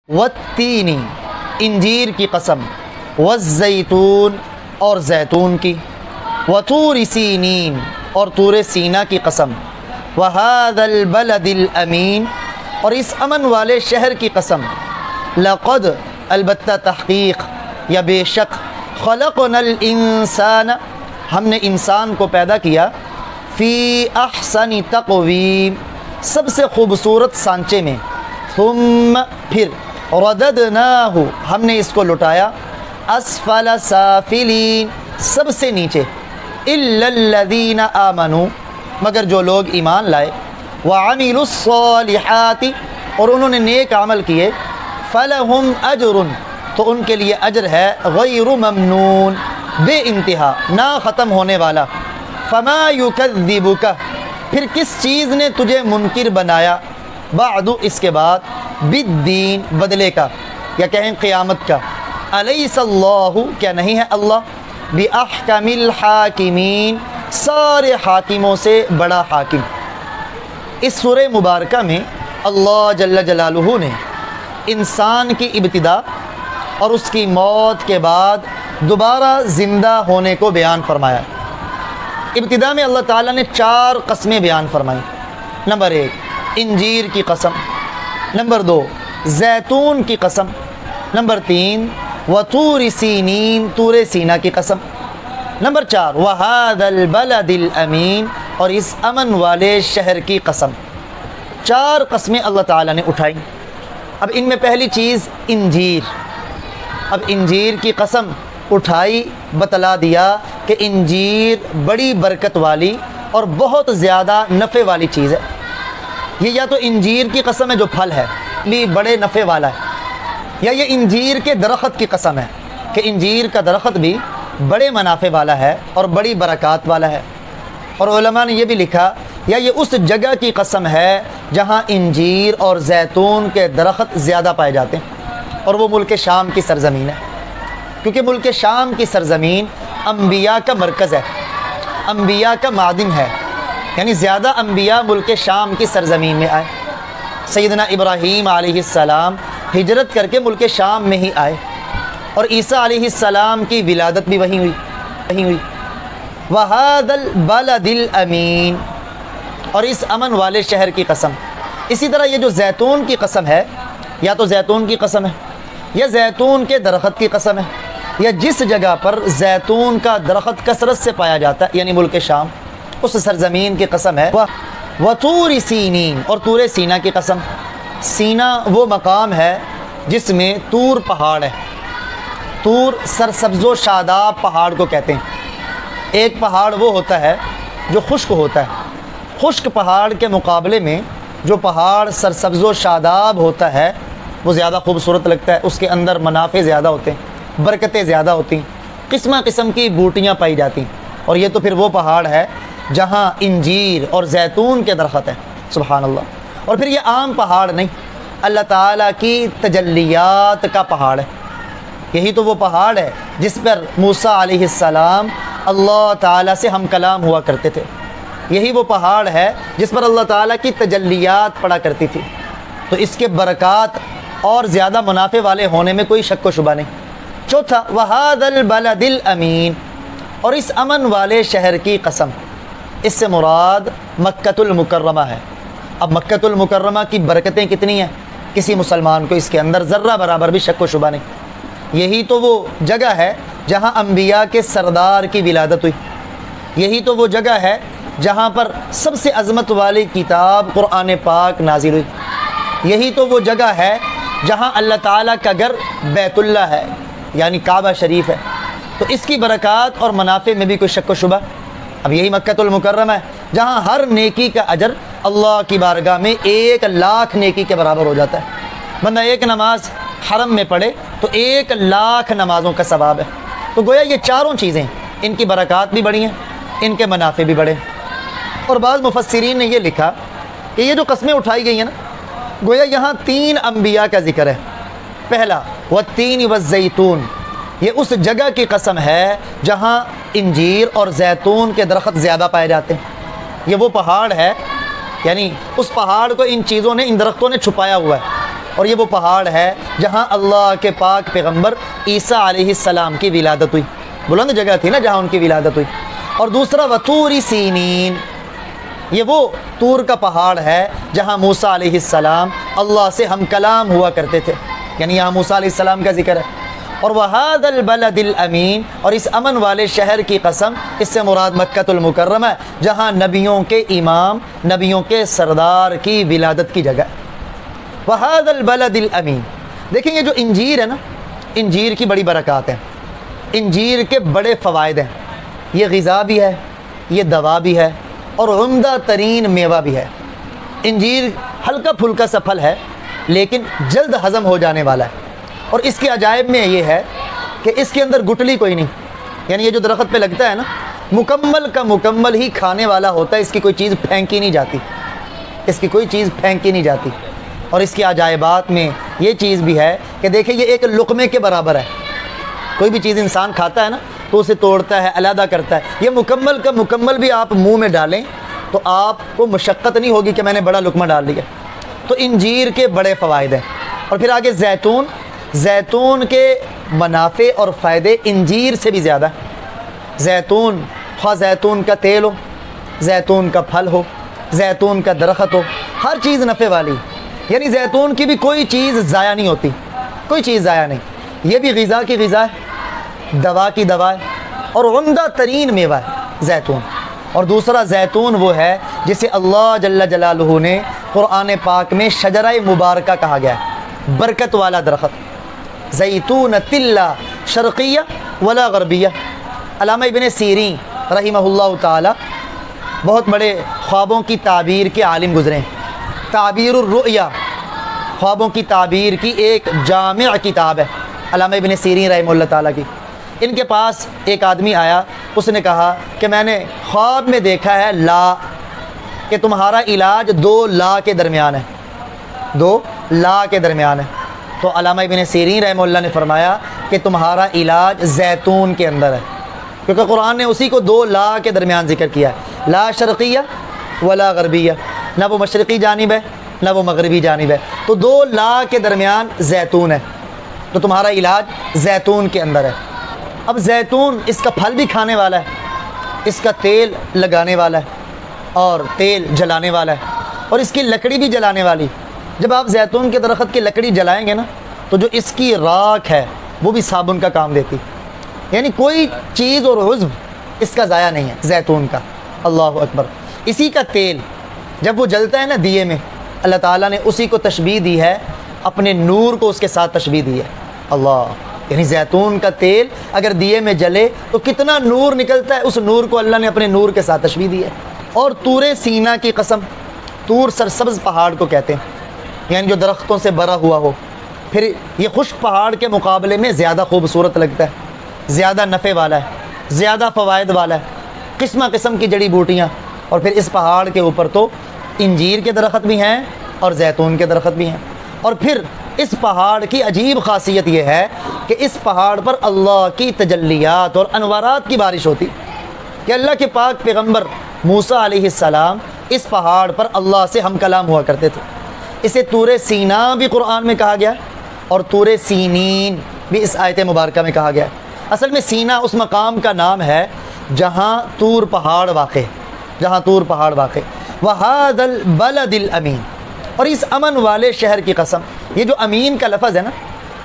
والتینی انجیر کی قسم، والزیتون اور زیتون کی، وطور سینین اور طور سینا کی قسم، وہذا البلد الامین اور اس امن والے شہر کی قسم، لقد البتہ تحقیق یا بے شک، خلقنا الانسان ہم نے انسان کو پیدا کیا، فی احسن تقویم سب سے خوبصورت سانچے میں، ثم پھر، رددناہ ہم نے اس کو لٹایا، اسفل سافلین سب سے نیچے، الا الذین آمنوا مگر جو لوگ ایمان لائے، وعملوا الصالحات اور انہوں نے نیک عمل کیے، فلہم اجر تو ان کے لیے اجر ہے، غیر ممنون بے انتہا نہ ختم ہونے والا، فما یکذبک پھر کس چیز نے تجھے منکر بنایا، بعد اس کے بعد، بالدین بدلے کا یا کہیں قیامت کا، الیس اللہ کیا نہیں ہے اللہ، باحکم الحاکمین سارے حاکموں سے بڑا حاکم۔ اس سورہ مبارکہ میں اللہ جل جلالہ نے انسان کی ابتدا اور اس کی موت کے بعد دوبارہ زندہ ہونے کو بیان فرمایا۔ ابتدا میں اللہ تعالیٰ نے 4 قسمیں بیان فرمائیں۔ نمبر 1 انجیر کی قسم، نمبر 2 زیتون کی قسم، نمبر 3 وطور سینین طور سینا کی قسم، نمبر 4 وہذا البلد الامین اور اس امن والے شہر کی قسم۔ 4 قسمیں اللہ تعالیٰ نے اٹھائیں۔ اب ان میں پہلی چیز انجیر، اب انجیر کی قسم اٹھائی، بتلا دیا کہ انجیر بڑی برکت والی اور بہت زیادہ نفع والی چیز ہے۔ یہ یا تو انجیر کی قسم ہے جو پھل ہے بھی بڑے نفع والا ہے، یا یہ انجیر کے درخت کی قسم ہے کہ انجیر کا درخت بھی بڑے منافع والا ہے اور بڑی برکات والا ہے۔ اور علماء نے یہ بھی لکھا یا یہ اس جگہ کی قسم ہے جہاں انجیر اور زیتون کے درخت زیادہ پائے جاتے ہیں، اور وہ ملک شام کی سرزمین ہے، کیونکہ ملک شام کی سرزمین انبیاء کا مرکز ہے، انبیاء کا معدن ہے، یعنی زیادہ انبیاء ملک شام کی سرزمین میں آئے۔ سیدنا ابراہیم علیہ السلام ہجرت کر کے ملک شام میں ہی آئے، اور عیسیٰ علیہ السلام کی ولادت بھی وہیں ہوئی۔ وَهَذَا الْبَلَدِ الْأَمِينَ اور اس امن والے شہر کی قسم۔ اسی طرح یہ جو زیتون کی قسم ہے، یا تو زیتون کی قسم ہے یا زیتون کے درخت کی قسم ہے، یا جس جگہ پر زیتون کا درخت کثرت سے پایا جاتا ہے یعنی ملک شام، اس سرزمین کی قسم ہے۔ وطور سینین اور طور سینا کی قسم۔ سینا وہ مقام ہے جس میں طور پہاڑ ہے، طور سرسبز و شاداب پہاڑ کو کہتے ہیں۔ ایک پہاڑ وہ ہوتا ہے جو خشک ہوتا ہے، خشک پہاڑ کے مقابلے میں جو پہاڑ سرسبز و شاداب ہوتا ہے وہ زیادہ خوبصورت لگتا ہے، اس کے اندر منافع زیادہ ہوتے ہیں، برکتیں زیادہ ہوتی ہیں، قسم قسم کی بوٹیاں پائی جاتی ہیں۔ اور یہ تو پھر وہ پہاڑ ہے جہاں انجیر اور زیتون کے درخت ہیں، سبحان اللہ۔ اور پھر یہ عام پہاڑ نہیں، اللہ تعالیٰ کی تجلیات کا پہاڑ ہے۔ یہی تو وہ پہاڑ ہے جس پر موسیٰ علیہ السلام اللہ تعالیٰ سے ہم کلام ہوا کرتے تھے، یہی وہ پہاڑ ہے جس پر اللہ تعالیٰ کی تجلیات پڑا کرتی تھی۔ تو اس کے برکات اور زیادہ منافع والے ہونے میں کوئی شک و شبہ نہیں۔ چوتھا وَهَذَا الْبَلَدِ الْأَمِينَ اور اس امن والے شہر کی قسم۔ اس سے مراد مکۃ المکرمہ ہے۔ اب مکۃ المکرمہ کی برکتیں کتنی ہیں، کسی مسلمان کو اس کے اندر ذرہ برابر بھی شک و شبہ نہیں۔ یہی تو وہ جگہ ہے جہاں انبیاء کے سردار کی ولادت ہوئی، یہی تو وہ جگہ ہے جہاں پر سب سے عظمت والی کتاب قرآن پاک نازل ہوئی، یہی تو وہ جگہ ہے جہاں اللہ تعالیٰ کا گھر بیت اللہ ہے یعنی کعبہ شریف ہے۔ تو اس کی برکات اور منافع میں بھی کوئی شک و شبہ۔ اب یہی مکۃ المکرمہ ہے جہاں ہر نیکی کا اجر اللہ کی بارگاہ میں 1,00,000 نیکی کے برابر ہو جاتا ہے۔ بندہ ایک نماز حرم میں پڑھے تو 1,00,000 نمازوں کا ثواب ہے۔ تو گویا یہ چاروں چیزیں، ان کی برکات بھی بڑی ہیں، ان کے منافع بھی بڑے ہیں۔ اور بعض مفسرین نے یہ لکھا کہ یہ جو قسمیں اٹھائی گئی ہیں نا، گویا یہاں 3 انبیاء کا ذکر ہے۔ پہلا والتین والزیتون، یہ اس جگہ کی قسم ہے جہاں انجیر اور زیتون کے درخت زیادہ پائے جاتے ہیں۔ یہ وہ پہاڑ ہے، یعنی اس پہاڑ کو ان چیزوں نے، ان درختوں نے چھپایا ہوا ہے۔ اور یہ وہ پہاڑ ہے جہاں اللہ کے پاک پیغمبر عیسیٰ علیہ السلام کی ولادت ہوئی، بلند جگہ تھی نا جہاں ان کی ولادت ہوئی۔ اور دوسرا وطور سینین، یہ وہ طور کا پہاڑ ہے جہاں موسیٰ علیہ السلام اللہ سے ہم کلام ہوا کرتے تھے، یعنی یہاں موسیٰ علیہ السلام کا ذکر ہے۔ اور وَهَذَا الْبَلَدِ الْأَمِينَ، اور اس امن والے شہر کی قسم، اس سے مراد مکۃ المکرمہ ہے جہاں نبیوں کے امام، نبیوں کے سردار کی ولادت کی جگہ۔ وَهَذَا الْبَلَدِ الْأَمِينَ، دیکھیں یہ جو انجیر ہے نا، انجیر کی بڑی برکات ہیں، انجیر کے بڑے فوائد ہیں، یہ غذا بھی ہے، یہ دوا بھی ہے، اور عمدہ ترین میوہ بھی ہے۔ انجیر ہلکا پھلکا سا پھل ہے لیکن جلد ہضم ہو جانے والا ہے، اور اس کے عجائب میں یہ ہے کہ اس کے اندر گٹلی کوئی نہیں، یعنی یہ جو درخت پہ لگتا ہے نا مکمل کا مکمل ہی کھانے والا ہوتا ہے، اس کی کوئی چیز پھینکی نہیں جاتی، اس کی کوئی چیز پھینکی نہیں جاتی۔ اور اس کی عجائبات میں یہ چیز بھی ہے کہ دیکھیں یہ ایک لقمے کے برابر ہے، کوئی بھی چیز انسان کھاتا ہے نا تو اسے توڑتا ہے، علیحدہ کرتا ہے، یہ مکمل کا مکمل بھی آپ منہ میں ڈالیں تو آپ کو مشقت نہیں ہوگی کہ میں نے بڑا لقمہ ڈال لیا۔ تو انجیر کے بڑے فوائد ہیں۔ اور پھر آگے زیتون، زیتون کے منافع اور فائدے انجیر سے بھی زیادہ ہیں۔ زیتون، خواہ زیتون کا تیل ہو، زیتون کا پھل ہو، زیتون کا درخت ہو، ہر چیز نفع والی، یعنی زیتون کی بھی کوئی چیز ضائع نہیں ہوتی، کوئی چیز ضائع نہیں۔ یہ بھی غذا کی غذا ہے، دوا کی دوا ہے، اور عمدہ ترین میوہ ہے زیتون۔ اور دوسرا زیتون وہ ہے جسے اللہ جل جلالہ نے قرآن پاک میں شجرہ مبارکہ کہا گیا ہے، برکت والا درخت، زیتونۃ لا شرقیہ ولا غربیہ۔ علامہ ابن سیرین رحمہ اللہ تعالی بہت بڑے خوابوں کی تعبیر کے عالم گزرے ہیں۔ تعبیر الرؤیا، خوابوں کی تعبیر کی ایک جامع کتاب ہے علامہ ابن سیرین رحمہ اللہ تعالیٰ کی۔ ان کے پاس ایک آدمی آیا، اس نے کہا کہ میں نے خواب میں دیکھا ہے لا، کہ تمہارا علاج 2 لا کے درمیان ہے، 2 لا کے درمیان ہے۔ تو علامہ ابن سیرین رحمہ اللہ نے فرمایا کہ تمہارا علاج زیتون کے اندر ہے، کیونکہ قرآن نے اسی کو 2 لا کے درمیان ذکر کیا ہے، لا شرقیہ ولا غربیہ، نہ وہ مشرقی جانب ہے نہ وہ مغربی جانب ہے، تو 2 لا کے درمیان زیتون ہے، تو تمہارا علاج زیتون کے اندر ہے۔ اب زیتون، اس کا پھل بھی کھانے والا ہے، اس کا تیل لگانے والا ہے، اور تیل جلانے والا ہے، اور اس کی لکڑی بھی جلانے والی۔ جب آپ زیتون کے درخت کی لکڑی جلائیں گے نا تو جو اس کی راکھ ہے وہ بھی صابن کا کام دیتی، یعنی کوئی چیز اور عضو اس کا ضائع نہیں ہے زیتون کا۔ اللہ اکبر۔ اسی کا تیل جب وہ جلتا ہے نا دیے میں، اللہ تعالیٰ نے اسی کو تشبیہ دی ہے، اپنے نور کو اس کے ساتھ تشبیہ دی ہے۔ اللہ، یعنی زیتون کا تیل اگر دیے میں جلے تو کتنا نور نکلتا ہے، اس نور کو اللہ نے اپنے نور کے ساتھ تشبیہ دی ہے۔ اور طور سینا کی قسم، طور سرسبز پہاڑ کو کہتے ہیں، یعنی جو درختوں سے بھرا ہوا ہو، پھر یہ خشک پہاڑ کے مقابلے میں زیادہ خوبصورت لگتا ہے، زیادہ نفع والا ہے، زیادہ فوائد والا ہے، قسم قسم کی جڑی بوٹیاں۔ اور پھر اس پہاڑ کے اوپر تو انجیر کے درخت بھی ہیں اور زیتون کے درخت بھی ہیں۔ اور پھر اس پہاڑ کی عجیب خاصیت یہ ہے کہ اس پہاڑ پر اللہ کی تجلیات اور انوارات کی بارش ہوتی، کہ اللہ کے پاک پیغمبر موسیٰ علیہ السلام اس پہاڑ پر اللہ سے ہم کلام ہوا کرتے تھے۔ اسے طور سینا بھی قرآن میں کہا گیا اور طور سینین بھی اس آیت مبارکہ میں کہا گیا ہے۔ اصل میں سینا اس مقام کا نام ہے جہاں طور پہاڑ واقع ہے، جہاں طور پہاڑ واقع۔ وَهَذَا الْبَلَدِ الْأَمِينَ، اور اس امن والے شہر کی قسم۔ یہ جو امین کا لفظ ہے نا،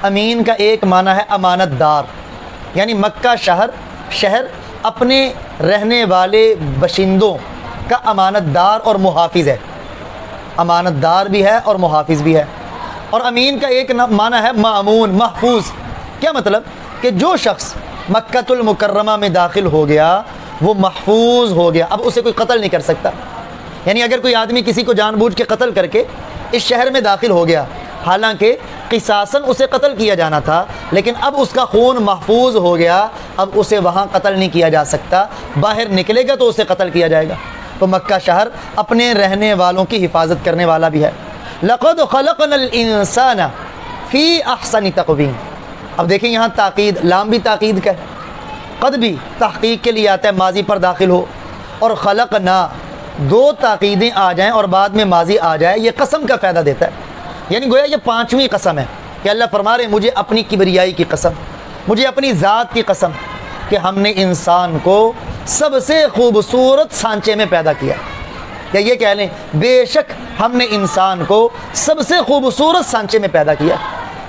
امین کا ایک معنی ہے امانت دار، یعنی مکہ شہر اپنے رہنے والے باشندوں کا امانت دار اور محافظ ہے، امانت دار بھی ہے اور محافظ بھی ہے۔ اور امین کا ایک معنی ہے مامون، محفوظ۔ کیا مطلب؟ کہ جو شخص مکۃ المکرمہ میں داخل ہو گیا وہ محفوظ ہو گیا، اب اسے کوئی قتل نہیں کر سکتا۔ یعنی اگر کوئی آدمی کسی کو جان بوجھ کے قتل کر کے اس شہر میں داخل ہو گیا، حالانکہ قصاصاً اسے قتل کیا جانا تھا، لیکن اب اس کا خون محفوظ ہو گیا، اب اسے وہاں قتل نہیں کیا جا سکتا، باہر نکلے گا تو اسے قتل کیا جائے گا۔ تو مکہ شہر اپنے رہنے والوں کی حفاظت کرنے والا بھی ہے۔ لَقَدْ خَلَقْنَا الْإِنسَانَ فِي أَحْسَنِ تَقْوِيمٍ۔ اب دیکھیں یہاں تاکید، لام بھی تاکید کا ہے، قد بھی تحقیق کے لیے آتا ہے، ماضی پر داخل ہو، اور خلقنا 2 تاکیدیں آ جائیں اور بعد میں ماضی آ جائے، یہ قسم کا فائدہ دیتا ہے۔ یعنی گویا یہ پانچویں قسم ہے کہ اللہ فرما رہے ہیں مجھے اپنی کبریائی کی قسم، مجھے اپنی ذات کی قسم کہ ہم نے انسان کو سب سے خوبصورت سانچے میں پیدا کیا، یا یہ کہہ لیں بے شک ہم نے انسان کو سب سے خوبصورت سانچے میں پیدا کیا۔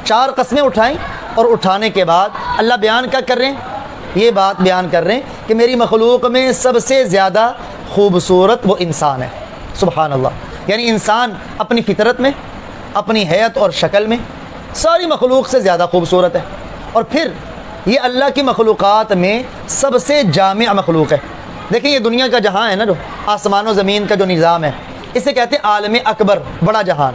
چار قسمیں اٹھائیں، اور اٹھانے کے بعد اللہ بیان کیا کر رہے ہیں؟ یہ بات بیان کر رہے ہیں کہ میری مخلوق میں سب سے زیادہ خوبصورت وہ انسان ہے۔ سبحان اللہ، یعنی انسان اپنی فطرت میں، اپنی حیت اور شکل میں ساری مخلوق سے زیادہ خوبصورت ہے، اور پھر یہ اللہ کی مخلوقات میں سب سے جامع مخلوق ہے۔ دیکھیں یہ دنیا کا جہاں ہے نا، جو آسمان و زمین کا جو نظام ہے، اسے کہتے ہیں عالم اکبر، بڑا جہان۔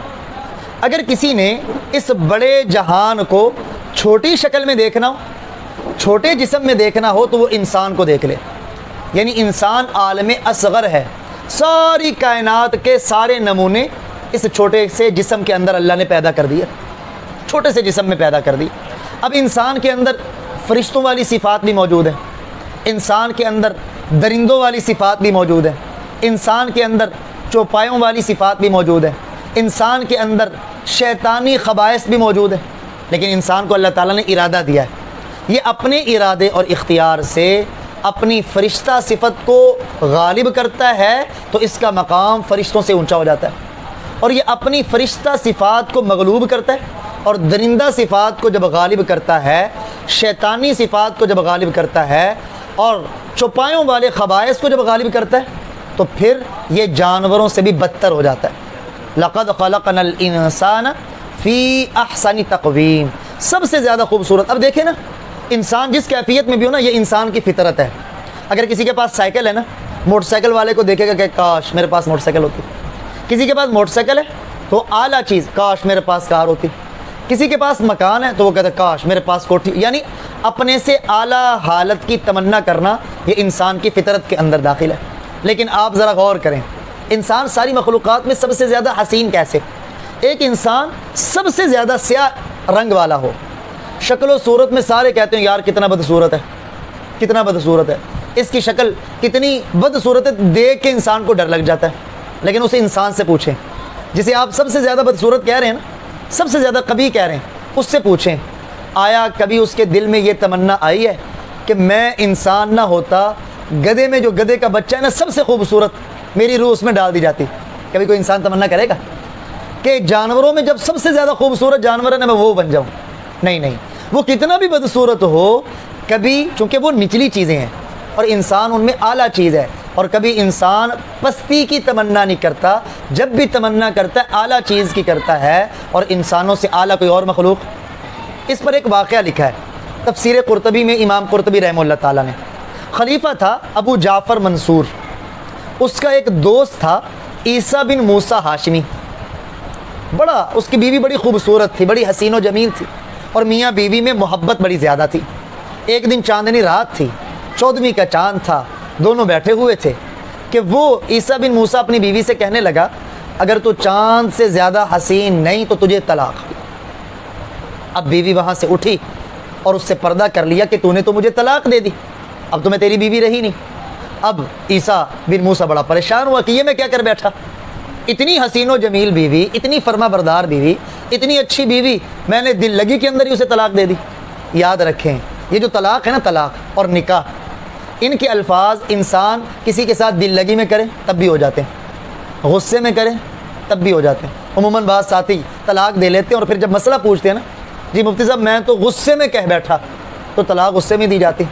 اگر کسی نے اس بڑے جہان کو چھوٹی شکل میں دیکھنا ہو، چھوٹے جسم میں دیکھنا ہو، تو وہ انسان کو دیکھ لے۔ یعنی انسان عالم اصغر ہے، ساری کائنات کے سارے نمونے اس چھوٹے سے جسم کے اندر اللہ نے پیدا کر دیا، چھوٹے سے جسم میں پیدا کر دی۔ اب انسان کے اندر فرشتوں والی صفات بھی موجود ہیں، انسان کے اندر درندوں والی صفات بھی موجود ہیں، انسان کے اندر چوپایوں والی صفات بھی موجود ہیں، انسان کے اندر شیطانی خبائث بھی موجود ہیں، لیکن انسان کو اللہ تعالیٰ نے ارادہ دیا ہے، یہ اپنے ارادے اور اختیار سے اپنی فرشتہ صفت کو غالب کرتا ہے تو اس کا مقام فرشتوں سے اونچا ہو جاتا ہے، اور یہ اپنی فرشتہ صفات کو مغلوب کرتا ہے، اور درندہ صفات کو جب غالب کرتا ہے، شیطانی صفات کو جب غالب کرتا ہے، اور چوپایوں والے خبائث کو جب غالب کرتا ہے، تو پھر یہ جانوروں سے بھی بدتر ہو جاتا ہے۔ لقد خلقنا الانسان فی احسن تقویم، سب سے زیادہ خوبصورت۔ اب دیکھیں نا، انسان جس کیفیت میں بھی ہو نا، یہ انسان کی فطرت ہے۔ اگر کسی کے پاس سائیکل ہے نا، موٹر سائیکل والے کو دیکھے گا کہ کاش میرے پاس موٹر سائیکل ہوتی، کسی کے پاس موٹر سائیکل ہے تو اعلیٰ چیز کاش میرے پاس کار ہوتی، کسی کے پاس مکان ہے تو وہ کہتا ہے کاش میرے پاس کوٹھی، یعنی اپنے سے اعلیٰ حالت کی تمنا کرنا یہ انسان کی فطرت کے اندر داخل ہے۔ لیکن آپ ذرا غور کریں، انسان ساری مخلوقات میں سب سے زیادہ حسین کیسے؟ ایک انسان سب سے زیادہ سیاہ رنگ والا ہو، شکل و صورت میں سارے کہتے ہیں یار کتنا بدصورت ہے، کتنا بدصورت ہے، اس کی شکل کتنی بدصورت ہے، دیکھ کے انسان کو ڈر لگ جاتا ہے۔ لیکن اسے انسان سے پوچھیں، جسے آپ سب سے زیادہ بدصورت کہہ رہے ہیں نا، سب سے زیادہ قبیح کہہ رہے ہیں، اس سے پوچھیں آیا کبھی اس کے دل میں یہ تمنا آئی ہے کہ میں انسان نہ ہوتا، گدھے میں جو گدھے کا بچہ ہے نا سب سے خوبصورت، میری روح اس میں ڈال دی جاتی؟ کبھی کوئی انسان تمنا کرے گا کہ جانوروں میں جب سب سے زیادہ خوبصورت جانور ہے نا میں وہ بن جاؤں؟ نہیں نہیں، وہ کتنا بھی بدصورت ہو، کبھی چونکہ وہ نچلی چیزیں ہیں اور انسان ان میں اعلیٰ چیز ہے، اور کبھی انسان پستی کی تمنا نہیں کرتا، جب بھی تمنا کرتا ہے اعلیٰ چیز کی کرتا ہے، اور انسانوں سے اعلیٰ کوئی اور مخلوق۔ اس پر ایک واقعہ لکھا ہے تفسیر قرطبی میں، امام قرطبی رحمہ اللہ تعالیٰ نے۔ خلیفہ تھا ابو جعفر منصور، اس کا ایک دوست تھا عیسیٰ بن موسیٰ ہاشمی، بڑا اس کی بیوی بڑی خوبصورت تھی، بڑی حسین و جمیل تھی، اور میاں بیوی میں محبت بڑی زیادہ تھی۔ ایک دن چاندنی رات تھی، 14ویں کا چاند تھا، دونوں بیٹھے ہوئے تھے کہ وہ عیسیٰ بن موسیٰ اپنی بیوی سے کہنے لگا اگر تو چاند سے زیادہ حسین نہیں تو تجھے طلاق۔ اب بیوی وہاں سے اٹھی اور اس سے پردہ کر لیا کہ تو نے تو مجھے طلاق دے دی، اب تو میں تیری بیوی رہی نہیں۔ اب عیسیٰ بن موسیٰ بڑا پریشان ہوا کہ یہ میں کیا کر بیٹھا، اتنی حسین و جمیل بیوی، اتنی فرما بردار بیوی، اتنی اچھی بیوی، میں نے دل لگی کے اندر ہی اسے طلاق دے دی۔ یاد رکھیں یہ جو طلاق ہے نا، طلاق اور نکاح، ان کے الفاظ انسان کسی کے ساتھ دل لگی میں کرے تب بھی ہو جاتے ہیں، غصے میں کرے تب بھی ہو جاتے ہیں۔ عموماً بعض ساتھی طلاق دے لیتے ہیں اور پھر جب مسئلہ پوچھتے ہیں نا، جی مفتی صاحب میں تو غصے میں کہہ بیٹھا، تو طلاق غصے میں دی جاتی،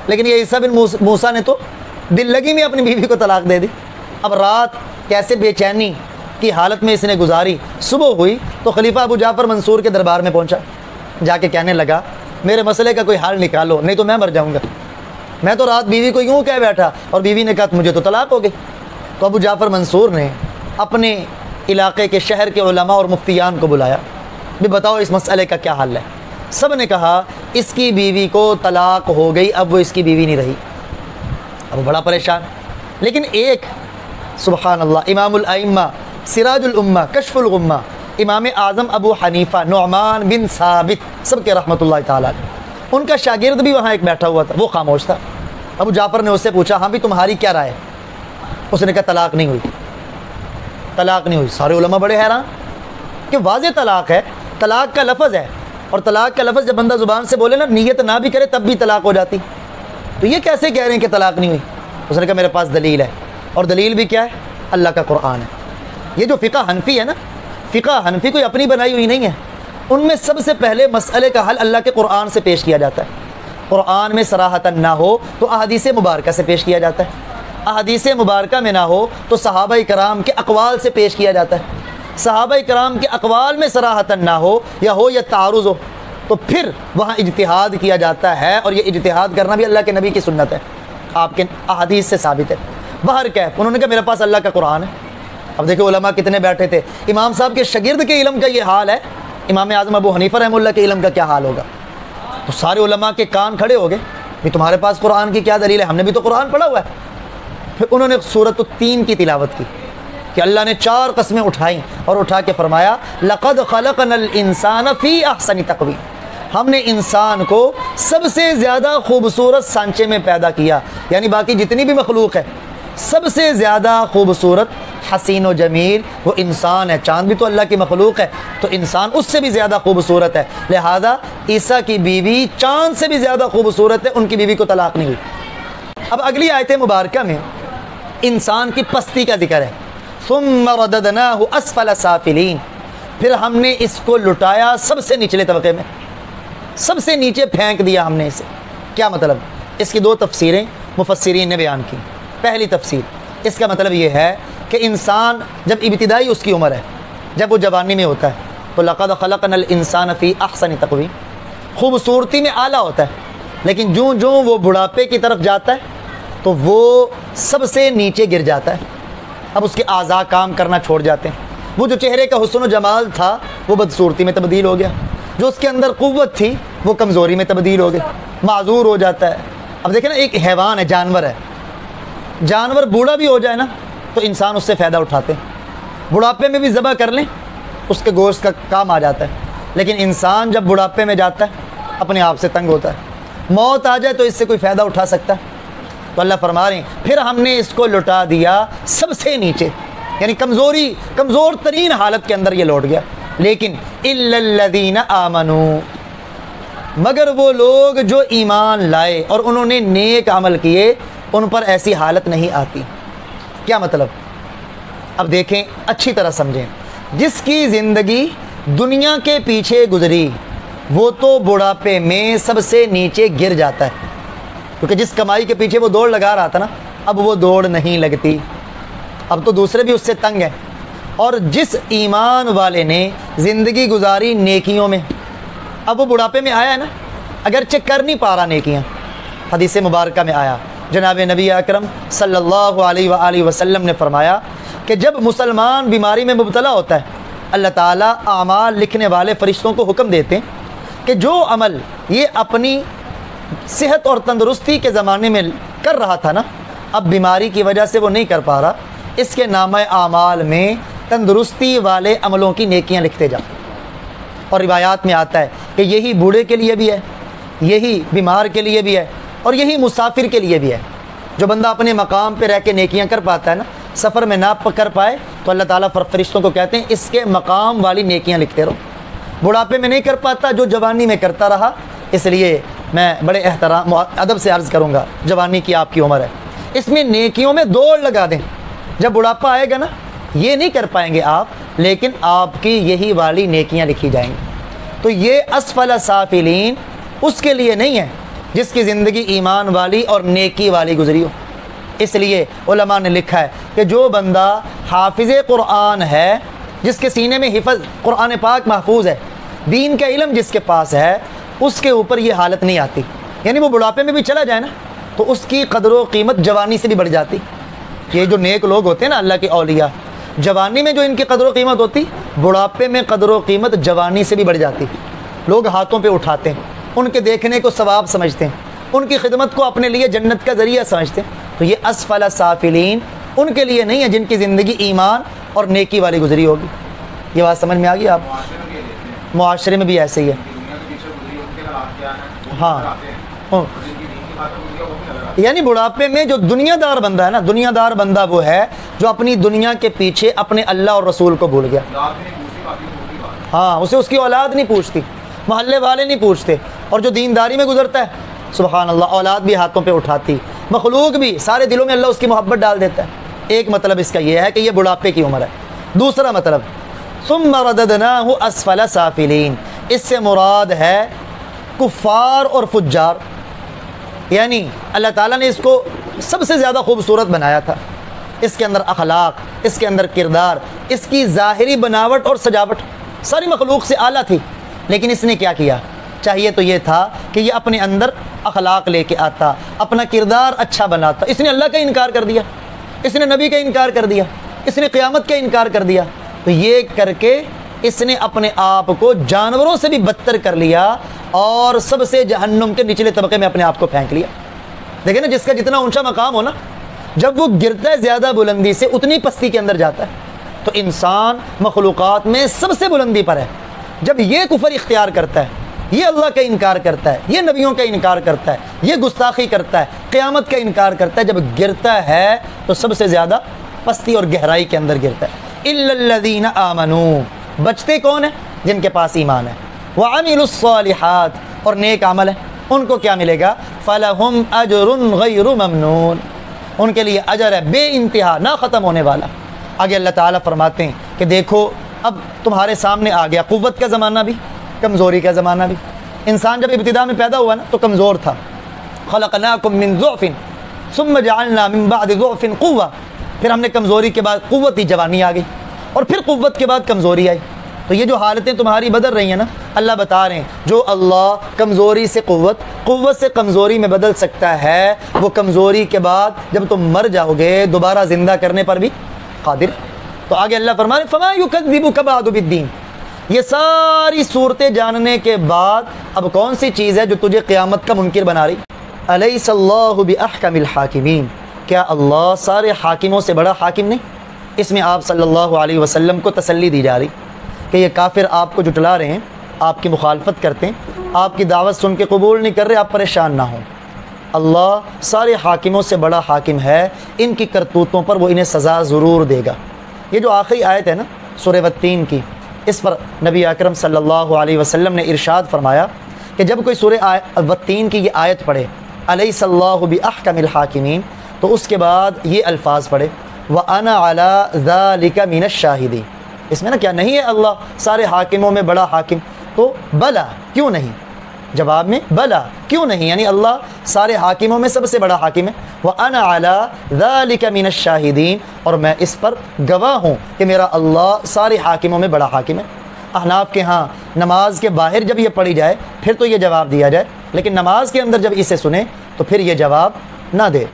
لیکن یہ عیسیٰ بن موسیٰ نے تو دل لگی میں اپنی بیوی کو طلاق دے دی۔ اب رات کیسے بے چینی کی حالت میں اس نے گزاری، صبح ہوئی تو خلیفہ ابو جعفر منصور کے دربار میں پہنچا، جا کے کہنے لگا میرے مسئلے کا کوئی حل نکالو نہیں تو میں مر جاؤں گا، میں تو رات بیوی کو یوں کہہ بیٹھا اور بیوی نے کہا مجھے تو طلاق ہو گئی۔ تو ابو جعفر منصور نے اپنے علاقے کے شہر کے علماء اور مفتیان کو بلایا، بھی بتاؤ اس مسئلے کا کیا حل ہے۔ سب نے کہا اس کی بیوی کو طلاق ہو گئی، اب وہ اس کی بیوی نہیں رہی۔ اب وہ بڑا پریشان، لیکن ایک سبحان اللہ امام الائمہ، سراج الامہ، کشف الغمہ، امام اعظم ابو حنیفہ نعمان بن ثابت سب کے رحمۃ اللہ تعالیٰ، ان کا شاگرد بھی وہاں ایک بیٹھا ہوا تھا، وہ خاموش تھا۔ ابو جعفر نے اس سے پوچھا ہاں بھی تمہاری کیا رائے؟ اس نے کہا طلاق نہیں ہوئی، طلاق نہیں ہوئی۔ سارے علماء بڑے حیران، کہ واضح طلاق ہے، طلاق کا لفظ ہے، اور طلاق کا لفظ جب بندہ زبان سے بولے نا، نیت نہ بھی کرے تب بھی طلاق ہو جاتی، تو یہ کیسے کہہ رہے ہیں کہ طلاق نہیں ہوئی؟ اس نے کہا میرے پاس دلیل ہے، اور دلیل بھی کیا ہے؟ اللہ کا قرآن ہے۔ یہ جو فقہ حنفی ہے نا، فقہ حنفی کوئی اپنی بنائی ہوئی نہیں ہے، ان میں سب سے پہلے مسئلے کا حل اللہ کے قرآن سے پیش کیا جاتا ہے۔ قرآن میں صراحتاً نہ ہو تو احادیث مبارکہ سے پیش کیا جاتا ہے، احادیث مبارکہ میں نہ ہو تو صحابہ کرام کے اقوال سے پیش کیا جاتا ہے، صحابہ کرام کے اقوال میں صراحتاً نہ ہو یا تعارض ہو تو پھر وہاں اجتہاد کیا جاتا ہے، اور یہ اجتہاد کرنا بھی اللہ کے نبی کی سنت ہے، آپ کے احادیث سے ثابت ہے۔ بہرکیف انہوں نے کہا میرے پاس اللہ کا قرآن ہے۔ اب دیکھو علماء کتنے بیٹھے تھے، امام صاحب کے شاگرد کے علم کا یہ حال ہے، امام اعظم ابو حنیفہ رحمہ اللہ کے علم کا کیا حال ہوگا؟ تو سارے علماء کے کان کھڑے ہو گئے کہ تمہارے پاس قرآن کی کیا دلیل ہے، ہم نے بھی تو قرآن پڑھا ہوا ہے۔ پھر انہوں نے سورۃ التین کی تلاوت کی کہ اللہ نے 4 قسمیں اٹھائیں اور اٹھا کے فرمایا لقد خلقنا الانسان فی احسن تقویم، ہم نے انسان کو سب سے زیادہ خوبصورت سانچے میں پیدا کیا، یعنی باقی جتنی بھی مخلوق ہے سب سے زیادہ خوبصورت حسین و جمیل وہ انسان ہے۔ چاند بھی تو اللہ کی مخلوق ہے، تو انسان اس سے بھی زیادہ خوبصورت ہے، لہذا عیسیٰ کی بیوی چاند سے بھی زیادہ خوبصورت ہے، ان کی بیوی کو طلاق نہیں ہوئی۔ اب اگلی آیت مبارکہ میں انسان کی پستی کا ذکر ہے، ثم رددناہ اسفل سافلین، پھر ہم نے اس کو لٹایا سب سے نچلے طبقے میں، سب سے نیچے پھینک دیا ہم نے اسے۔ کیا مطلب؟ اس کی 2 تفسیریں مفسرین نے بیان کی۔ پہلی تفسیر، اس کا مطلب یہ ہے کہ انسان جب ابتدائی اس کی عمر ہے، جب وہ جوانی میں ہوتا ہے تو لقد خلقنا الانسان فی احسن تقویم، خوبصورتی میں اعلیٰ ہوتا ہے، لیکن جوں جوں وہ بڑھاپے کی طرف جاتا ہے تو وہ سب سے نیچے گر جاتا ہے۔ اب اس کے اعضاء کام کرنا چھوڑ جاتے ہیں، وہ جو چہرے کا حسن و جمال تھا وہ بدصورتی میں تبدیل ہو گیا، جو اس کے اندر قوت تھی وہ کمزوری میں تبدیل ہو گئی، معذور ہو جاتا ہے۔ اب دیکھیں نا، ایک حیوان ہے، جانور ہے، جانور بوڑھا بھی ہو جائے نا تو انسان اس سے فائدہ اٹھاتے ہیں، بڑھاپے میں بھی ذبح کر لیں اس کے گوشت کا کام آ جاتا ہے، لیکن انسان جب بڑھاپے میں جاتا ہے اپنے آپ سے تنگ ہوتا ہے، موت آ جائے تو اس سے کوئی فائدہ اٹھا سکتا ہے؟ تو اللہ فرما رہے ہیں پھر ہم نے اس کو لٹا دیا سب سے نیچے، یعنی کمزور ترین حالت کے اندر یہ لوٹ گیا۔ لیکن الا الذین آمنوا، مگر وہ لوگ جو ایمان لائے اور انہوں نے نیک عمل کیے، ان پر ایسی حالت نہیں آتی۔ کیا مطلب؟ اب دیکھیں اچھی طرح سمجھیں، جس کی زندگی دنیا کے پیچھے گزری وہ تو بڑھاپے میں سب سے نیچے گر جاتا ہے، کیونکہ جس کمائی کے پیچھے وہ دوڑ لگا رہا تھا نا، اب وہ دوڑ نہیں لگتی، اب تو دوسرے بھی اس سے تنگ ہیں۔ اور جس ایمان والے نے زندگی گزاری نیکیوں میں، اب وہ بڑھاپے میں آیا ہے نا، اگرچہ کر نہیں پا رہا نیکیاں، حدیث مبارکہ میں آیا جناب نبی اکرم صلی اللہ علیہ وآلہ وسلم نے فرمایا کہ جب مسلمان بیماری میں مبتلا ہوتا ہے، اللہ تعالیٰ اعمال لکھنے والے فرشتوں کو حکم دیتے ہیں کہ جو عمل یہ اپنی صحت اور تندرستی کے زمانے میں کر رہا تھا نا، اب بیماری کی وجہ سے وہ نہیں کر پا رہا، اس کے نامہ اعمال میں تندرستی والے عملوں کی نیکیاں لکھتے جا۔ اور روایات میں آتا ہے کہ یہی بوڑھے کے لیے بھی ہے، یہی بیمار کے لیے بھی ہے، اور یہی مسافر کے لیے بھی ہے۔ جو بندہ اپنے مقام پہ رہ کے نیکیاں کر پاتا ہے نا، سفر میں نہ کر پائے تو اللہ تعالیٰ فرشتوں کو کہتے ہیں اس کے مقام والی نیکیاں لکھتے رہو۔ بڑھاپے میں نہیں کر پاتا، جو جوانی میں کرتا رہا، اس لیے میں بڑے احترام ادب سے عرض کروں گا، جوانی کی آپ کی عمر ہے، اس میں نیکیوں میں دوڑ لگا دیں۔ جب بڑھاپا آئے گا نا، یہ نہیں کر پائیں گے آپ، لیکن آپ کی یہی والی نیکیاں لکھی جائیں گی۔ تو یہ اسفل سافلین اس کے لیے نہیں ہے جس کی زندگی ایمان والی اور نیکی والی گزری ہو۔ اس لیے علماء نے لکھا ہے کہ جو بندہ حافظ قرآن ہے، جس کے سینے میں حفظ قرآن پاک محفوظ ہے، دین کا علم جس کے پاس ہے، اس کے اوپر یہ حالت نہیں آتی، یعنی وہ بڑھاپے میں بھی چلا جائے نا تو اس کی قدر و قیمت جوانی سے بھی بڑھ جاتی۔ یہ جو نیک لوگ ہوتے ہیں نا، اللہ کے اولیاء، جوانی میں جو ان کی قدر و قیمت ہوتی، بڑھاپے میں قدر و قیمت جوانی سے بھی بڑھ جاتی۔ لوگ ہاتھوں پہ اٹھاتے ہیں، ان کے دیکھنے کو ثواب سمجھتے ہیں، ان کی خدمت کو اپنے لیے جنت کا ذریعہ سمجھتے ہیں۔ تو یہ اسفل سافلین ان کے لیے نہیں ہے جن کی زندگی ایمان اور نیکی والی گزری ہوگی۔ یہ بات سمجھ میں آ گئی آپ؟ معاشرے میں بھی ایسے ہی ہے۔ ہاں، یعنی بڑھاپے میں جو دنیا دار بندہ ہے نا، دنیا دار بندہ وہ ہے جو اپنی دنیا کے پیچھے اپنے اللہ اور رسول کو بھول گیا۔ ہاں اسے اس کی اولاد نہیں پوچھتی، محلے والے نہیں پوچھتے، اور جو دینداری میں گزرتا ہے سبحان اللہ اولاد بھی ہاتھوں پہ اٹھاتی، مخلوق بھی، سارے دلوں میں اللہ اس کی محبت ڈال دیتا ہے۔ ایک مطلب اس کا یہ ہے کہ یہ بڑھاپے کی عمر ہے۔ دوسرا مطلب ثم رددناہ اسفل سافلین، اس سے مراد ہے کفار اور فجار، یعنی اللہ تعالیٰ نے اس کو سب سے زیادہ خوبصورت بنایا تھا، اس کے اندر اخلاق، اس کے اندر کردار، اس کی ظاہری بناوٹ اور سجاوٹ ساری مخلوق سے اعلیٰ تھی، لیکن اس نے کیا کیا؟ چاہیے تو یہ تھا کہ یہ اپنے اندر اخلاق لے کے آتا، اپنا کردار اچھا بناتا، اس نے اللہ کا انکار کر دیا، اس نے نبی کا انکار کر دیا، اس نے قیامت کا انکار کر دیا، تو یہ کر کے اس نے اپنے آپ کو جانوروں سے بھی بدتر کر لیا اور سب سے جہنم کے نچلے طبقے میں اپنے آپ کو پھینک لیا۔ دیکھیں نا، جس کا جتنا اونچا مقام ہو نا، جب وہ گرتا ہے زیادہ بلندی سے اتنی پستی کے اندر جاتا ہے۔ تو انسان مخلوقات میں سب سے بلندی پر ہے، جب یہ کفر اختیار کرتا ہے، یہ اللہ کا انکار کرتا ہے، یہ نبیوں کا انکار کرتا ہے، یہ گستاخی کرتا ہے، قیامت کا انکار کرتا ہے، جب گرتا ہے تو سب سے زیادہ پستی اور گہرائی کے اندر گرتا ہے۔ الا الذین آمنوا، بچتے کون ہیں؟ جن کے پاس ایمان ہے، وعملوا الصالحات، اور نیک عمل ہے، ان کو کیا ملے گا؟ فلہم اجر غیر ممنون، ان کے لیے اجر ہے بے انتہا، نہ ختم ہونے والا۔ آگے اللہ تعالیٰ فرماتے ہیں کہ دیکھو اب تمہارے سامنے آ گیا قوت کا زمانہ بھی، کمزوری کا زمانہ بھی۔ انسان جب ابتدا میں پیدا ہوا نا تو کمزور تھا، خلقناکم من ضعف ثم جعلنا من بعد ضعف قوة، پھر ہم نے کمزوری کے بعد قوت دی، جوانی آ گئی، اور پھر قوت کے بعد کمزوری آئی۔ تو یہ جو حالتیں تمہاری بدل رہی ہیں نا، اللہ بتا رہے ہیں جو اللہ کمزوری سے قوت، قوت سے کمزوری میں بدل سکتا ہے، وہ کمزوری کے بعد جب تم مر جاؤ گے دوبارہ زندہ کرنے پر بھی قادر۔ تو آگے اللہ فرما رہے ہیں فما یکذبک بعد بالدین، یہ ساری صورتیں جاننے کے بعد اب کون سی چیز ہے جو تجھے قیامت کا منکر بنا رہی؟ الیس اللہ باحکم الحاکمین، کیا اللہ سارے حاکموں سے بڑا حاکم نہیں؟ اس میں آپ صلی اللہ علیہ وسلم کو تسلی دی جا رہی کہ یہ کافر آپ کو جھٹلا رہے ہیں، آپ کی مخالفت کرتے ہیں، آپ کی دعوت سن کے قبول نہیں کر رہے، آپ پریشان نہ ہوں، اللہ سارے حاکموں سے بڑا حاکم ہے، ان کی کرتوتوں پر وہ انہیں سزا ضرور دے گا۔ یہ جو آخری آیت ہے نا سورہ والتین کی، اس پر نبی اکرم صلی اللہ علیہ وسلم نے ارشاد فرمایا کہ جب کوئی سورہ والتین کی یہ آیت پڑھے الیس اللہ باحکم الحاکمین، تو اس کے بعد یہ الفاظ پڑھے وَأَنَا عَلَىٰ ذَلِكَ مِنَ الشَّاهِدِينَ، اس میں نا کیا نہیں ہے اللہ سارے حاکموں میں بڑا حاکم؟ تو بلا، کیوں نہیں؟ جواب میں بلا، کیوں نہیں، یعنی اللہ سارے حاکموں میں سب سے بڑا حاکم ہے۔ وَأَنَا عَلَىٰ ذَلِكَ مِنَ الشَّاهِدِينَ، اور میں اس پر گواہ ہوں کہ میرا اللہ سارے حاکموں میں بڑا حاکم ہے۔ احناف کے ہاں نماز کے باہر جب یہ پڑھی جائے پھر تو یہ جواب دیا جائے، لیکن نماز کے اندر جب اسے سنیں تو پھر یہ جواب نہ دے۔